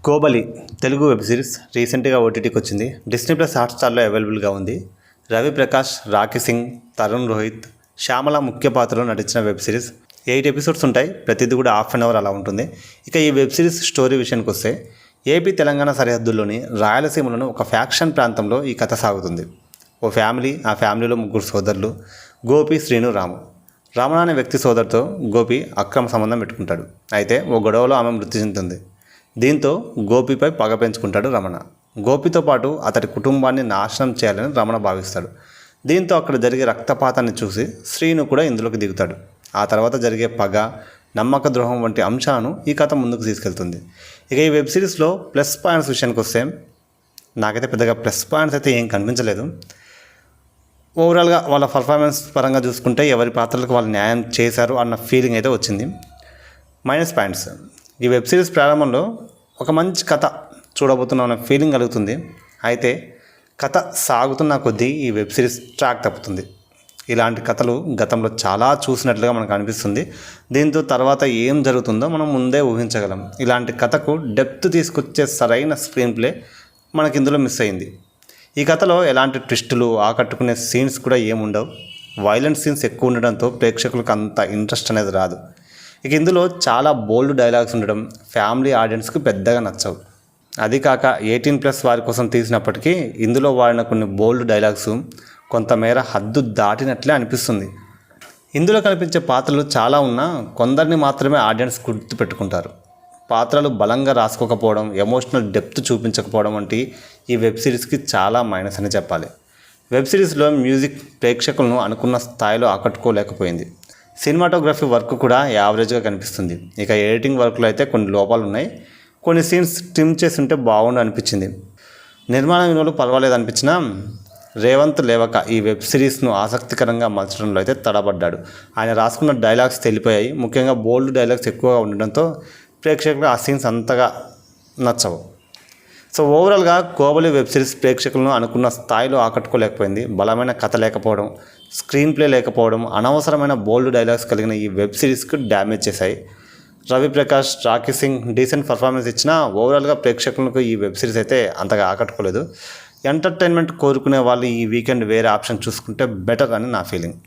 Kobali Telugu web series రీసెంట్గా ఓటీటీకి వచ్చింది. Disney plus హాట్స్టార్లో అవైలబుల్గా ఉంది. రవి ప్రకాష్, రాఖీ సింగ్, తరుణ్ రోహిత్, శ్యామల ముఖ్య పాత్రలో నటించిన వెబ్ సిరీస్. 8 ఎపిసోడ్స్ ఉంటాయి. ప్రతిదీ కూడా ½ అన్ అవర్ అలా ఉంటుంది. ఇక ఈ వెబ్ సిరీస్ స్టోరీ విషయానికి వస్తే ఏపీ తెలంగాణ సరిహద్దుల్లోని రాయలసీమలోని ఒక ఫ్యాక్షన్ ప్రాంతంలో ఈ కథ సాగుతుంది. ఓ ఫ్యామిలీ, ఆ ఫ్యామిలీలో 3 సోదరులు, గోపి, శ్రీను, రాము. రమణ అనే వ్యక్తి సోదరుతో గోపి అక్రమ సంబంధం పెట్టుకుంటాడు. అయితే ఓ గొడవలో ఆమె మృతి చెందుతుంది. దీంతో గోపిపై పగ పెంచుకుంటాడు రమణ. గోపితో పాటు అతడి కుటుంబాన్ని నాశనం చేయాలని రమణ భావిస్తాడు. దీంతో అక్కడ జరిగే రక్తపాతాన్ని చూసి శ్రీను కూడా ఇందులోకి దిగుతాడు. ఆ తర్వాత జరిగే పగ, నమ్మక ద్రోహం వంటి అంశాలను ఈ కథ ముందుకు తీసుకెళ్తుంది. ఇక ఈ వెబ్ సిరీస్లో ప్లస్ పాయింట్స్ విషయానికి వస్తే నాకైతే పెద్దగా ప్లస్ పాయింట్స్ అయితే ఏం కనిపించలేదు. ఓవరాల్గా వాళ్ళ పర్ఫార్మెన్స్ పరంగా చూసుకుంటే ఎవరి పాత్రలకు వాళ్ళు న్యాయం చేశారు అన్న ఫీలింగ్ అయితే వచ్చింది. మైనస్ పాయింట్స్, ఈ వెబ్ సిరీస్ ప్రారంభంలో ఒక మంచి కథ చూడబోతున్నాం అనే ఫీలింగ్ కలుగుతుంది. అయితే కథ సాగుతున్న కొద్దీ ఈ వెబ్ సిరీస్ ట్రాక్ తప్పుతుంది. ఇలాంటి కథలు గతంలో చాలా చూసినట్లుగా మనకు అనిపిస్తుంది. దీంతో తర్వాత ఏం జరుగుతుందో మనం ముందే ఊహించగలం. ఇలాంటి కథకు డెప్త్ తీసుకొచ్చే సరైన స్క్రీన్ ప్లే మనకి ఇందులో మిస్ అయింది. ఈ కథలో ఎలాంటి ట్విస్టులు, ఆకట్టుకునే సీన్స్ కూడా ఏముండవు. వైలెంట్ సీన్స్ ఎక్కువ ఉండడంతో ప్రేక్షకులకు అంత ఇంట్రెస్ట్ అనేది రాదు. ఇక ఇందులో చాలా బోల్డ్ డైలాగ్స్ ఉండడం ఫ్యామిలీ ఆడియన్స్కి పెద్దగా నచ్చవు. అది కాక 18+ వారి కోసం తీసినప్పటికీ ఇందులో వాడిన కొన్ని బోల్డ్ డైలాగ్స్ కొంతమేర హద్దు దాటినట్లే అనిపిస్తుంది. ఇందులో కనిపించే పాత్రలు చాలా ఉన్నా కొందరిని మాత్రమే ఆడియన్స్ గుర్తుపెట్టుకుంటారు. పాత్రలు బలంగా రాసుకోకపోవడం, ఎమోషనల్ డెప్త్ చూపించకపోవడం వంటి ఈ వెబ్ సిరీస్కి చాలా మైనస్ అని చెప్పాలి. వెబ్ సిరీస్లో మ్యూజిక్ ప్రేక్షకులను అనుకున్న స్థాయిలో ఆకట్టుకోలేకపోయింది. సినిమాటోగ్రఫీ వర్క్ కూడా యావరేజ్గా కనిపిస్తుంది. ఇక ఎడిటింగ్ వర్క్లో అయితే కొన్ని లోపాలు ఉన్నాయి. కొన్ని సీన్స్ ట్రిమ్ చేసి ఉంటే బాగుండు అనిపించింది. నిర్మాణ విలువలు పర్వాలేదు అనిపించినా రేవంత్ లేవక ఈ వెబ్ సిరీస్ను ఆసక్తికరంగా మలచడంలో అయితే తడబడ్డాడు. ఆయన రాసుకున్న డైలాగ్స్ తెలిపోయాయి. ముఖ్యంగా బోల్డ్ డైలాగ్స్ ఎక్కువగా ఉండడంతో ప్రేక్షకులు ఆ సీన్స్ అంతగా నచ్చవు. సో ఓవరాల్గా కోబలి వెబ్ సిరీస్ ప్రేక్షకులను అనుకున్న స్థాయిలో ఆకట్టుకోలేకపోయింది. బలమైన కథ లేకపోవడం, స్క్రీన్ ప్లే లేకపోవడం, అనవసరమైన బోల్డ్ డైలాగ్స్ కలిగిన ఈ వెబ్ సిరీస్కు డ్యామేజ్ చేశాయి. రవి ప్రకాష్, రాఖీ సింగ్ డీసెంట్ పర్ఫార్మెన్స్ ఇచ్చినా ఓవరాల్గా ప్రేక్షకులకు ఈ వెబ్ సిరీస్ అయితే అంతగా ఆకట్టుకోలేదు. ఎంటర్టైన్మెంట్ కోరుకునే వాళ్ళు ఈ వీకెండ్ వేరే ఆప్షన్ చూసుకుంటే బెటర్ అని నా ఫీలింగ్.